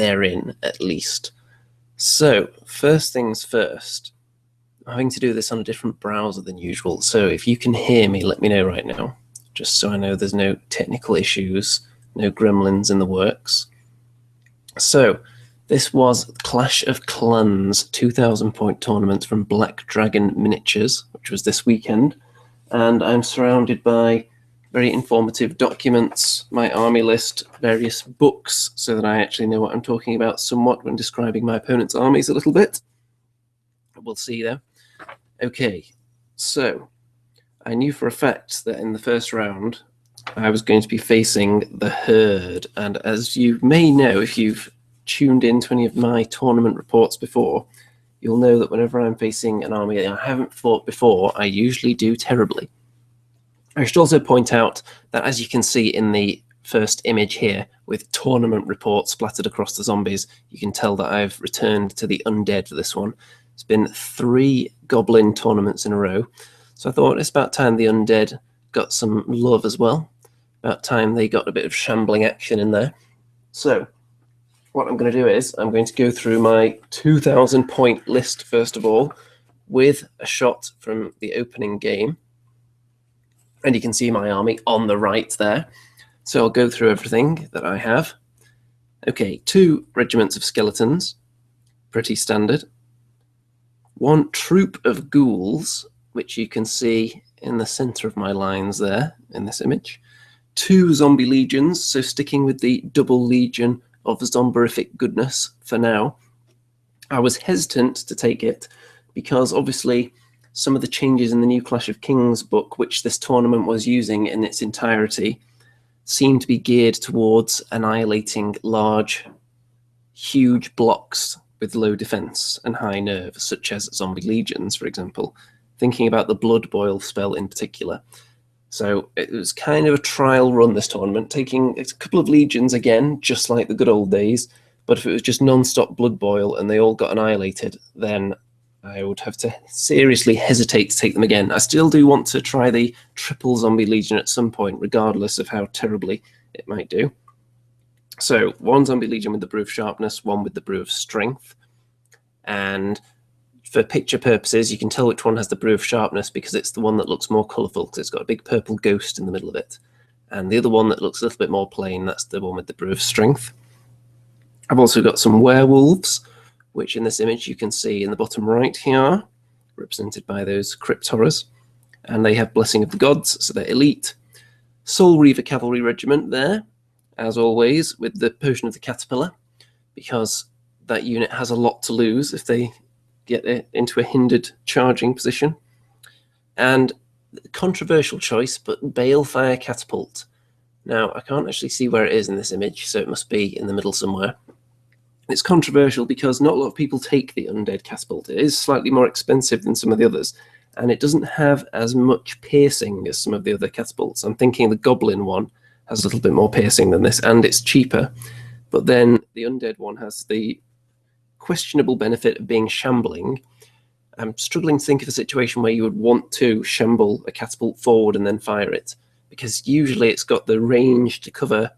therein, at least. So, first things first, I'm having to do this on a different browser than usual, so if you can hear me, let me know right now, just so I know there's no technical issues, no gremlins in the works. So, this was Clash of Clans 2,000 point tournament from Black Dragon Miniatures, which was this weekend, and I'm surrounded by very informative documents, my army list, various books, so that I actually know what I'm talking about somewhat when describing my opponent's armies a little bit. We'll see though. Okay, so I knew for a fact that in the first round I was going to be facing the Horde, and as you may know if you've tuned in to any of my tournament reports before, you'll know that whenever I'm facing an army I haven't fought before, I usually do terribly. I should also point out that, as you can see in the first image here, with tournament reports splattered across the zombies, you can tell that I've returned to the Undead for this one. It's been 3 Goblin tournaments in a row, so I thought it's about time the Undead got some love as well. About time they got a bit of shambling action in there. So, what I'm going to do is, I'm going to go through my 2,000 point list first of all, with a shot from the opening game. And you can see my army on the right there. So I'll go through everything that I have. Okay, 2 regiments of skeletons, pretty standard. 1 troop of ghouls, which you can see in the center of my lines there in this image. 2 zombie legions, so sticking with the double legion of zomborific goodness for now. I was hesitant to take it because obviously some of the changes in the new Clash of Kings book, which this tournament was using in its entirety, seemed to be geared towards annihilating large, huge blocks with low defense and high nerve, such as zombie legions, for example, thinking about the Blood Boil spell in particular. So it was kind of a trial run, this tournament, taking a couple of legions again, just like the good old days, but if it was just non-stop Blood Boil and they all got annihilated, then I would have to seriously hesitate to take them again. I still do want to try the triple zombie legion at some point, regardless of how terribly it might do. So 1 zombie legion with the Brew of Sharpness, 1 with the Brew of Strength. And for picture purposes, you can tell which one has the Brew of Sharpness because it's the one that looks more colourful, because it's got a big purple ghost in the middle of it. And the other one that looks a little bit more plain, that's the one with the Brew of Strength. I've also got some werewolves, which in this image you can see in the bottom right here, represented by those crypt horrors. And they have Blessing of the Gods, so they're elite. Soul Reaver Cavalry Regiment there, as always, with the Potion of the Caterpillar, because that unit has a lot to lose if they get it into a hindered charging position. And controversial choice, but Balefire Catapult. Now, I can't actually see where it is in this image, so it must be in the middle somewhere. It's controversial because not a lot of people take the Undead Catapult. It is slightly more expensive than some of the others, and it doesn't have as much piercing as some of the other catapults. I'm thinking the Goblin one has a little bit more piercing than this, and it's cheaper. But then the Undead one has the questionable benefit of being shambling. I'm struggling to think of a situation where you would want to shamble a catapult forward and then fire it, because usually it's got the range to cover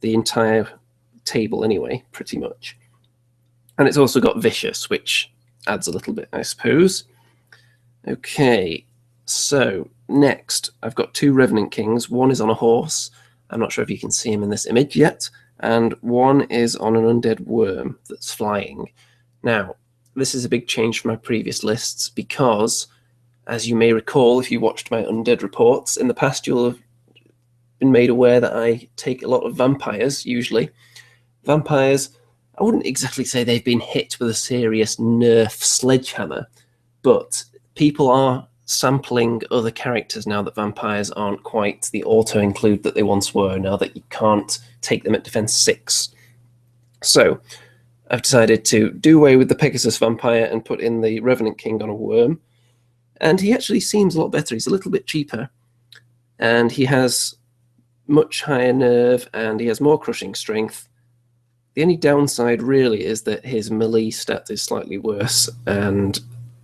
the entire table anyway, pretty much. And it's also got Vicious, which adds a little bit, I suppose. Okay, so next, I've got 2 Revenant Kings. 1 is on a horse. I'm not sure if you can see him in this image yet. And 1 is on an Undead Wyrm that's flying. Now, this is a big change from my previous lists because, as you may recall, if you watched my Undead reports, in the past you'll have been made aware that I take a lot of vampires, usually. Vampires, I wouldn't exactly say they've been hit with a serious nerf sledgehammer, but people are sampling other characters now that vampires aren't quite the auto-include that they once were, now that you can't take them at defense 6. So I've decided to do away with the Pegasus vampire and put in the Revenant King on a Wyrm, and he actually seems a lot better. He's a little bit cheaper, and he has much higher nerve, and he has more crushing strength. The only downside really is that his melee stat is slightly worse, and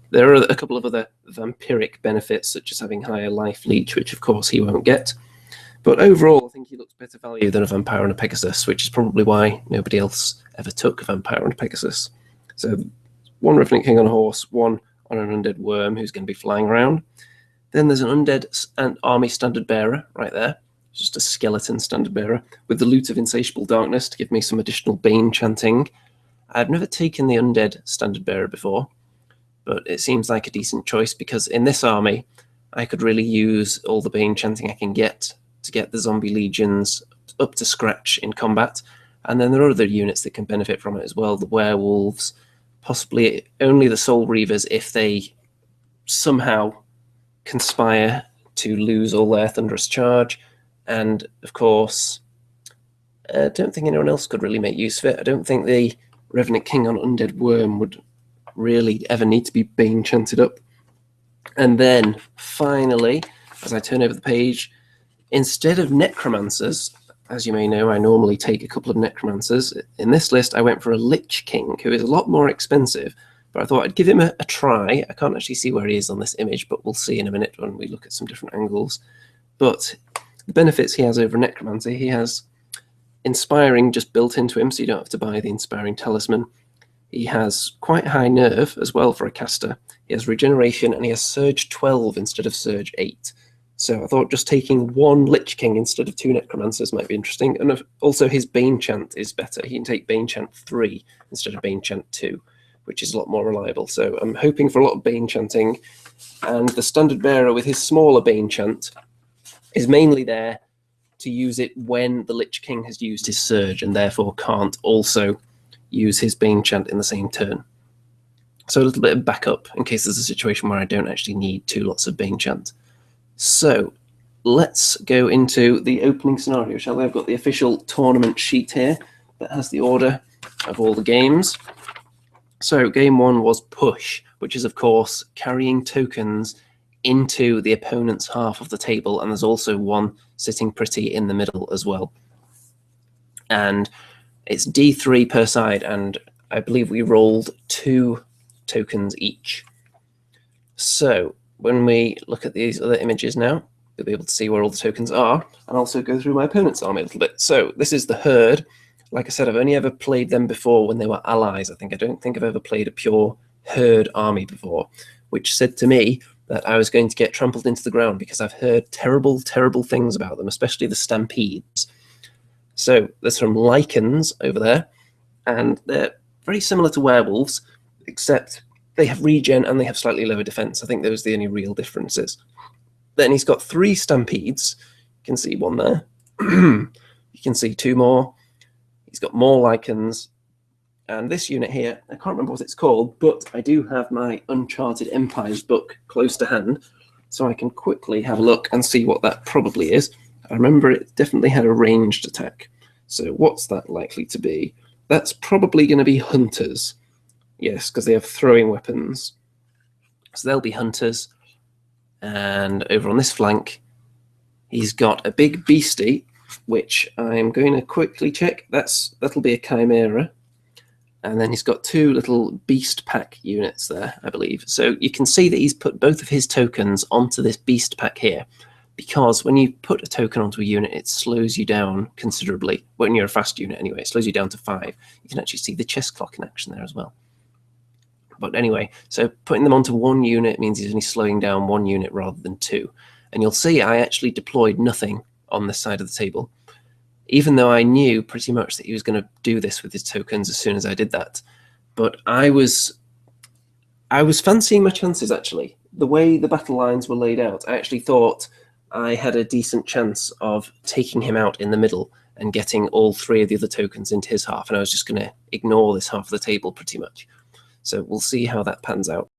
there are a couple of other vampiric benefits, such as having higher life leech, which of course he won't get. But overall, I think think he looks better value than a Vampire and a Pegasus, which is probably why nobody else ever took a Vampire and a Pegasus. So one Revenant King on a horse, one on an Undead Wyrm who's going to be flying around. Then there's an Undead and Army Standard Bearer right there, just a skeleton Standard Bearer, with the Lute of Insatiable Darkness to give me some additional Bane chanting. I've never taken the Undead Standard Bearer before, but it seems like a decent choice because in this army, I could really use all the Bane chanting I can get to get the zombie legions up to scratch in combat. And then there are other units that can benefit from it as well, the werewolves, possibly only the soul reavers if they somehow conspire to lose all their thunderous charge. And of course, I don't think anyone else could really make use of it. I don't think the Revenant King on Undead Wyrm would really ever need to be Bane chanted up. And then finally, as I turn over the page, instead of Necromancers, as you may know, I normally take a couple of Necromancers. In this list, I went for a Liche King, who is a lot more expensive, but I thought I'd give him a try. I can't actually see where he is on this image, but we'll see in a minute when we look at some different angles. But the benefits he has over Necromancer, he has Inspiring just built into him, so you don't have to buy the Inspiring Talisman. He has quite high nerve as well for a caster. He has Regeneration, and he has Surge 12 instead of Surge 8. So I thought just taking one Liche King instead of two Necromancers might be interesting. And also his Bane Chant is better. He can take Bane Chant 3 instead of Bane Chant 2, which is a lot more reliable. So I'm hoping for a lot of Bane chanting. And the Standard Bearer with his smaller Bane Chant is mainly there to use it when the Liche King has used his Surge and therefore can't also use his Bane Chant in the same turn. So a little bit of backup in case there's a situation where I don't actually need two lots of Bane Chant. So let's go into the opening scenario, shall we? I've got the official tournament sheet here that has the order of all the games. So game one was Push, which is of course carrying tokens into the opponent's half of the table, and there's also one sitting pretty in the middle as well. And it's D3 per side, and I believe we rolled 2 tokens each. So when we look at these other images now, you'll be able to see where all the tokens are, and also go through my opponent's army a little bit. So this is the Horde. Like I said, I've only ever played them before when they were allies. I don't think I've ever played a pure Horde army before, which said to me that I was going to get trampled into the ground because I've heard terrible, terrible things about them, especially the Stampedes. So there's some Lycans over there, and they're very similar to werewolves, except they have regen and they have slightly lower defense. I think those are the only real differences. Then he's got 3 Stampedes. You can see one there. You can see 2 more. He's got more Lycans. And this unit here, I can't remember what it's called, but I do have my Uncharted Empires book close to hand, so I can quickly have a look and see what that probably is. I remember it definitely had a ranged attack. So what's that likely to be? That's probably going to be Hunters. Yes, because they have throwing weapons. So they'll be Hunters. And over on this flank, he's got a big beastie, which I'm going to quickly check. That'll be a Chimera. And then he's got 2 little Beast Pack units there, I believe. So you can see that he's put both of his tokens onto this Beast Pack here, because when you put a token onto a unit, it slows you down considerably. When you're a fast unit anyway, it slows you down to 5. You can actually see the chess clock in action there as well. But anyway, so putting them onto one unit means he's only slowing down 1 unit rather than 2. And you'll see I actually deployed nothing on this side of the table, even though I knew pretty much that he was going to do this with his tokens as soon as I did that. But I was fancying my chances, actually. The way the battle lines were laid out, I actually thought I had a decent chance of taking him out in the middle and getting all 3 of the other tokens into his half, and I was just going to ignore this half of the table pretty much. So we'll see how that pans out.